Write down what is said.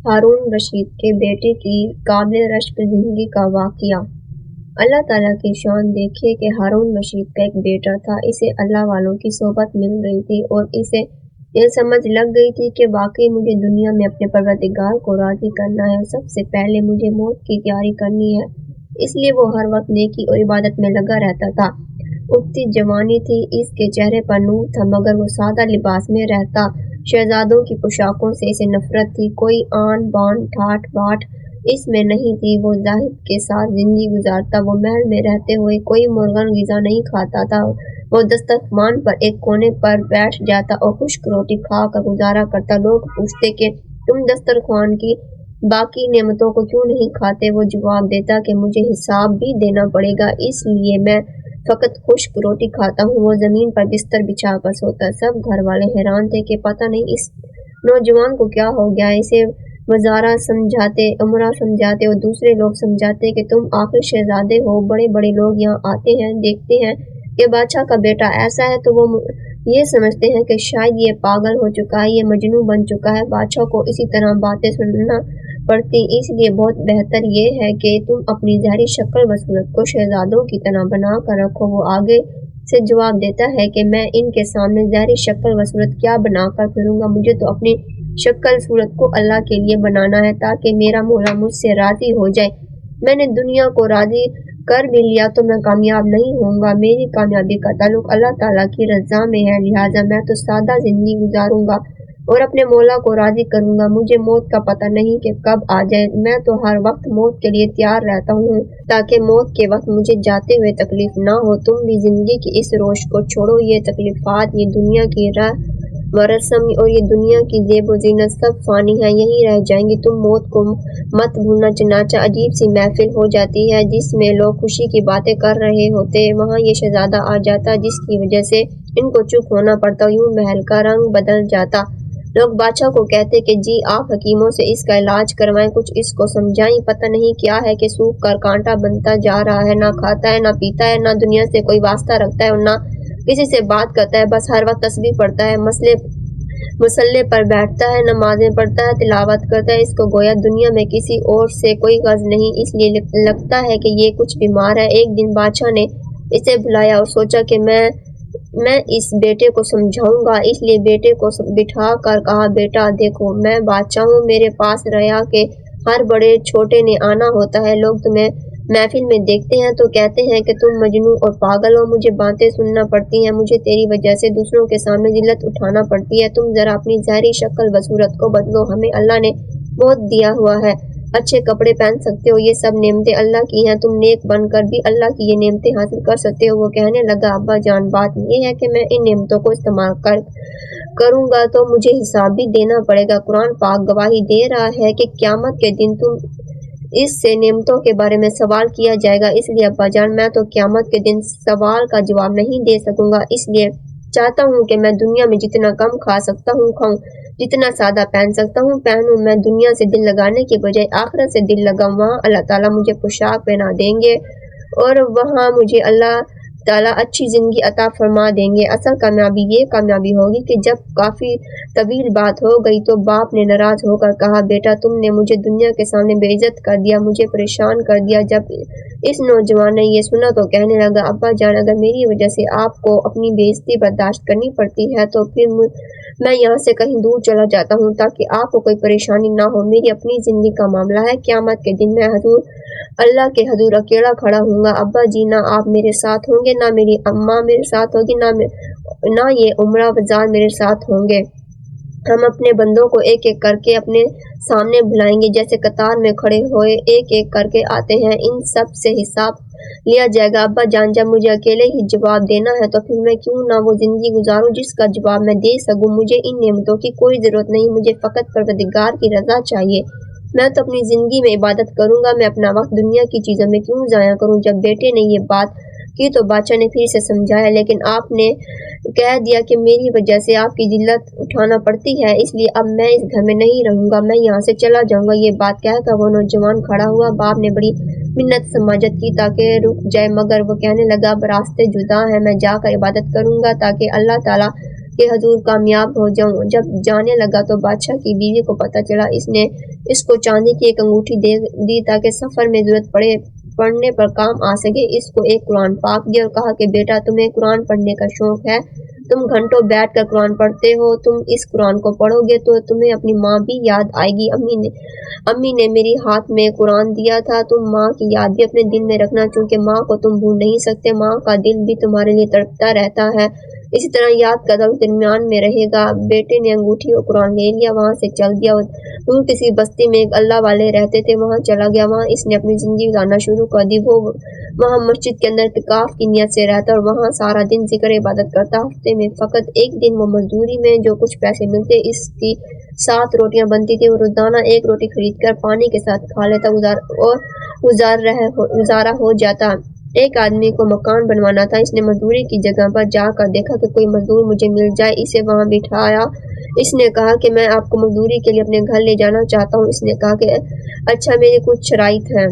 हारून रशीद के बेटे की काबिल रश्क जिंदगी का वाक़या। अल्लाह ताला की शान देखिए कि हारून रशीद का एक बेटा था। इसे अल्लाह वालों की सोबत मिल गई थी और इसे ये समझ लग गई थी कि वाकई मुझे दुनिया में अपने परवरदिगार को राज़ी करना है और सबसे पहले मुझे मौत की तैयारी करनी है। इसलिए वो हर वक्त नेकी और इबादत में लगा रहता था। उठती जवानी थी, इसके चेहरे पर नूर था, मगर वो सादा लिबास में रहता। शहजादों की पोशाकों से इसे नफरत थी। कोई आन बान ठाठ बाट इसमें नहीं थी। वो जाहिद के साथ जिंदगी गुजारता। वो महल में रहते हुए कोई मुर्गन ग़िज़ा नहीं खाता था। वो दस्तरखान पर एक कोने पर बैठ जाता और खुश्क रोटी खा कर गुजारा करता। लोग पूछते कि तुम दस्तरखान की बाकी नेमतों को क्यों नहीं खाते? वो जवाब देता कि मुझे हिसाब भी देना पड़ेगा, इसलिए मैं फ़कत खुश्क रोटी खाता हूँ। वो ज़मीन पर बिस्तर बिछा कर सोता। सब घर वाले हैरान थे कि पता नहीं इस नौजवान को क्या हो गया। इसे वज़ारा समझाते, उमरा समझाते और दूसरे लोग समझाते कि तुम आखिर शहजादे हो। बड़े बड़े लोग यहाँ आते हैं, देखते हैं कि बादशाह का बेटा ऐसा है तो वो ये समझते हैं कि शायद ये पागल हो चुका है, ये मजनू बन चुका है। बादशाह को इसी तरह बातें सुनना पड़ती, इसलिए बहुत बेहतर ये है कि तुम अपनी ज़ाहिरी शक्ल व सूरत को शहजादों की तरह बना कर रखो। वो आगे से जवाब देता है कि मैं इनके सामने ज़ाहिरी शक्ल व सूरत क्या बना कर फिरूंगा? मुझे तो अपनी शक्ल सूरत को अल्लाह के लिए बनाना है ताकि मेरा मौला मुझसे राज़ी हो जाए। मैंने दुनिया को राज़ी कर भी लिया तो मैं कामयाब नहीं होऊंगा। मेरी कामयाबी का ताल्लुक अल्लाह ताला की रज़ा में है, लिहाजा मैं तो सादा ज़िंदगी गुजारूंगा और अपने मौला को राज़ी करूंगा। मुझे मौत का पता नहीं कि कब आ जाए। मैं तो हर वक्त मौत के लिए तैयार रहता हूँ ताकि मौत के वक्त मुझे जाते हुए तकलीफ ना हो। तुम भी ज़िंदगी की इस रोश को छोड़ो। ये तकलीफ़ात, ये दुनिया की व रस्म और ये दुनिया की ज़ेब व ज़ीनत सब फ़ानी है, यहीं रह जाएंगी। तुम मौत को मत भूलना। चनाचा अजीब सी महफिल हो जाती है जिसमें लोग खुशी की बातें कर रहे होते। वहाँ ये शहजादा आ जाता जिसकी वजह से इनको चुप होना पड़ता। यूं महल का रंग बदल जाता। लोग बादशाह को कहते कि जी आप हकीमों से इसका इलाज करवाएं, कुछ इसको समझाएं। पता नहीं क्या है कि सूख कर कांटा बनता जा रहा है। ना खाता है, ना पीता है, ना दुनिया से कोई वास्ता रखता है और ना किसी से बात करता है। बस हर वक्त तस्बीह पढ़ता है, मुसल्ले पर बैठता है, नमाजें पढ़ता है, तिलावत करता है। इसको गोया दुनिया में किसी और से कोई गज़ नहीं, इसलिए लगता है कि ये कुछ बीमार है। एक दिन बादशाह ने इसे बुलाया और सोचा कि मैं इस बेटे को समझाऊंगा, इसलिए बेटे को बिठा कर कहा, बेटा देखो मैं बादशाह हूँ, मेरे पास रया के हर बड़े छोटे ने आना होता है। लोग तुम्हें महफिल में देखते हैं तो कहते हैं कि तुम मजनू और पागल हो। मुझे बातें सुनना पड़ती हैं, मुझे तेरी वजह से दूसरों के सामने जिल्लत उठाना पड़ती है। तुम जरा अपनी ज़ाहिरी शक्ल व सूरत को बदलो। हमें अल्लाह ने बहुत दिया हुआ है, अच्छे कपड़े पहन सकते हो, ये सब नेमतें अल्लाह की हैं। तुम नेक बनकर भी अल्लाह की ये नेमतें हासिल कर सकते हो। वो कहने लगा, अब्बा जान बात ये है कि मैं इन नेमतों को इस्तेमाल करूंगा तो मुझे हिसाब भी देना पड़ेगा। कुरान पाक गवाही दे रहा है कि क़यामत के दिन तुम इससे नेमतों के बारे में सवाल किया जाएगा। इसलिए अब्बा जान मैं तो क़यामत के दिन सवाल का जवाब नहीं दे सकूंगा। इसलिए चाहता हूँ कि मैं दुनिया में जितना कम खा सकता हूँ खाऊं, जितना सादा पहन सकता हूँ पहनूं। मैं दुनिया से दिल लगाने के बजाय आखिरत से दिल लगाऊं। वहाँ अल्लाह ताला मुझे पोशाक पहना देंगे और वहाँ मुझे अल्लाह ताला अच्छी ज़िंदगी अता फरमा देंगे। असल कामयाबी ये कामयाबी होगी कि जब काफ़ी तवील बात हो गई तो बाप ने नाराज़ होकर कहा, बेटा तुमने मुझे दुनिया के सामने बेइज्जत कर दिया, मुझे परेशान कर दिया। जब इस नौजवान ने ये सुना तो कहने लगा, अब्बा जान अगर मेरी वजह से आपको अपनी बेइज्जती बर्दाश्त करनी पड़ती है तो फिर मैं यहाँ से कहीं दूर चला जाता हूँ ताकि आपको कोई परेशानी ना हो। मेरी अपनी ज़िंदगी का मामला है। क़यामत के दिन मैं अल्लाह के हजूर अकेला खड़ा हूँगा। अब्बा जी ना आप मेरे साथ होंगे, ना मेरी अम्मा मेरे साथ होगी, ना ये उमरा वज़ार मेरे साथ होंगे। हम अपने बंदों को एक एक करके अपने सामने बुलाएंगे, जैसे कतार में खड़े हुए एक एक करके आते हैं। इन सब से हिसाब लिया जाएगा। अब्बा जान जब मुझे अकेले ही जवाब देना है तो फिर मैं क्यों ना वो ज़िंदगी गुजारूं जिसका जवाब मैं दे सकूं। मुझे इन नेमतों की कोई ज़रूरत नहीं, मुझे फ़कत परवरदिगार की रज़ा चाहिए। मैं तो अपनी ज़िंदगी में इबादत करूंगा। मैं अपना वक्त दुनिया की चीज़ों में क्यों ज़ाया करूं। जब बेटे ने ये बात की तो बादशाह ने फिर से समझाया, लेकिन आपने कह दिया कि मेरी वजह से आपकी जिल्लत उठाना पड़ती है, इसलिए अब मैं इस घर में नहीं रहूंगा, मैं यहाँ से चला जाऊंगा। ये बात कहकर वो नौजवान खड़ा हुआ। बाप ने बड़ी मिन्नत समाजत की ताकि रुक जाए, मगर वो कहने लगा, अब रास्ते जुदा हैं, मैं जाकर इबादत करूंगा ताकि अल्लाह ताला کہ حضور کامیاب ہو جاؤں۔ جب جانے لگا تو بادشاہ کی بیوی کو پتہ چلا۔ اس نے اس کو چاندی کی ایک انگوٹھی دے دی تاکہ سفر میں ضرورت پڑھنے پر کام آ سکے۔ اس کو ایک قرآن پاک دیا اور کہا کہ بیٹا تمہیں قرآن پڑھنے کا شوق ہے، تم گھنٹوں بیٹھ کر قرآن پڑھتے ہو، تم اس قرآن کو پڑھو گے تو تمہیں اپنی ماں بھی یاد آئے گی۔ امی نے میری ہاتھ میں قرآن دیا تھا، تم ماں کی یاد بھی اپنے دل میں رکھنا، چونکہ ماں کو تم بھول نہیں سکتے، ماں کا دل بھی تمہارے لیے تڑپتا رہتا ہے، اسی طرح یاد کا دل درمیان میں رہے گا۔ بیٹے نے انگوٹھی اور قرآن لے لیا، وہاں سے چل دیا اور دور کسی بستی میں ایک اللہ والے رہتے تھے وہاں چلا گیا۔ وہاں اس نے اپنی زندگی گزارنا شروع کر دی۔ وہ وہاں مسجد کے اندر اعتکاف کی نیت سے رہتا اور وہاں سارا دن ذکر عبادت کرتا۔ ہفتے میں فقط ایک دن وہ مزدوری میں جو کچھ پیسے ملتے اس کی 7 روٹیاں بنتی تھی، وہ روزانہ ایک روٹی خرید کر پانی کے ساتھ کھا لیتا اور گزارا ہو جاتا۔ ایک آدمی کو مکان بنوانا تھا، اس نے مزدوری کی جگہ پر جا کر دیکھا کہ کوئی مزدور مجھے مل جائے، اسے وہاں بٹھایا۔ اس نے کہا کہ میں آپ کو مزدوری کے لیے اپنے گھر لے جانا چاہتا ہوں۔ اس نے کہا کہ اچھا، میری کچھ شرائط ہیں۔